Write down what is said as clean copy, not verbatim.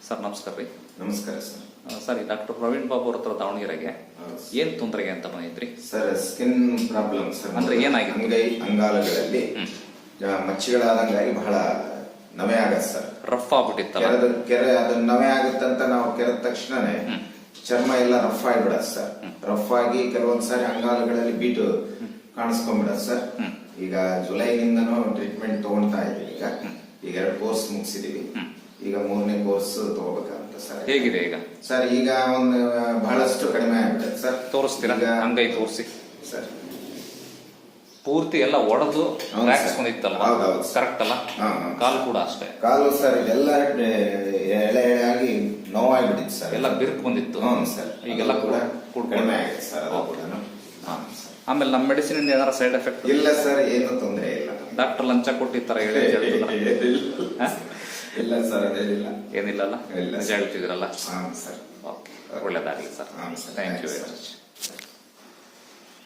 Sir ನಮಸ್ಕಾರ ರೀ. ನಮಸ್ಕಾರ sir. Sir doctor Praveen Babu ಅವ್ರ ಹತ್ರ ದಾವಣಗೆರೆಗೆ ಏನ್ ತೊಂದರೆಗೆ ಅಂತ ಬಂದಿದ್ರಿ? Sir skin problem sir. ಅಂದ್ರೆ ಏನಾಗಿತ್ತು? ಅಂಗಾಲುಗಳಲ್ಲಿ ಮಚ್ಚೆಗಳಾದಂಗಾಗಿ ಬಹಳ ನವೆ ಆಗತ್ತೆ ಸರ್. ರಫ್ ಆಗ್ಬಿಟ್ಟಿತ್ತಲ್ಲ? ಕೆರೆ ಅದು ನವೆ ಆಗುತ್ತಂತ ನಾವು ಕೆರೆದ ತಕ್ಷಣನೇ ಚರ್ಮ ಎಲ್ಲ ರಫ್ ಆಗಿಬಿಡತ್ತೆ ಸರ್. ರಫ್ ಆಗಿ ಕೆಲವೊಂದ್ಸಾರಿ ಅಂಗಾಲುಗಳಲ್ಲಿ ಬೀಟು ಕಾಣಿಸ್ಕೊಂಡ್ಬಿಡತ್ತೆ ಸರ್. ಈಗ ಜುಲೈನಿಂದನೂ ಟ್ರೀಟ್ಮೆಂಟ್ ತಗೊಳ್ತಾ ಇದೀವಿ. ಈಗ 2 ಕೋರ್ಸ್ ಮುಗಿಸಿದೀವಿ. ಈಗ 3ನೇ ಕೋರ್ಸ್ ತಗೋಬೇಕಂತ ಸರ್. ಹೇಗಿದೆ ಈಗ ಸರ್? ಈಗ ಒಂದು ಬಹಳಷ್ಟು ಕಡಿಮೆ ಆಗ್ಬಿಟ್ಟೆ ಸರ್. ತೋರಿಸ್ತೀರಾ? ಅಂಗೈ ತೋರಿಸಿ ಸರ್. ಪೂರ್ತಿ ಎಲ್ಲ ಒಡೆದು ಹಾಕಿಸ್ಕೊಂಡಿತ್ತಲ್ಲ, ಕರೆಕ್ಟ್ ಅಲ್ಲ? ಕಾಲು ಕೂಡ ಅಷ್ಟೇ. ಕಾಲು ಸರ್ ಇದೆಲ್ಲ ಎಳೆ ಎಳೆ ಆಗಿ ನೋವಾಗಿಬಿಟ್ಟಿತ್ತು ಸರ್. ಎಲ್ಲ ಬಿರುಕು ಬಂದಿತ್ತು. ಸರ್. ಈಗೆಲ್ಲ ಕೂಡ ಕಡಿಮೆ ಆಗಿದೆ ಸರ್. ಅದು ಕೂಡ ಆಮೇಲೆ ನಮ್ಮ ಮೆಡಿಸಿನ್ ಇಂದ ಏನಾರ ಸೈಡ್ ಎಫೆಕ್ಟ್? ಇಲ್ಲ ಸರ್, ಏನು ತೊಂದರೆ ಇಲ್ಲ. ಡಾಕ್ಟರ್ ಲಂಚ ಕೊಟ್ಟಿರ್ತಾರ ಹೇಳಿ? ಇಲ್ಲ ಸರ್, ಅದೇನಿಲ್ಲ. ಏನಿಲ್ಲಲ್ಲ? ನಿಜ ಹೇಳ್ತಿದ್ರಲ್ಲ? ಸರ್. ಓಕೆ, ಒಳ್ಳೆದಾಗಲಿ sir. Thank you very much.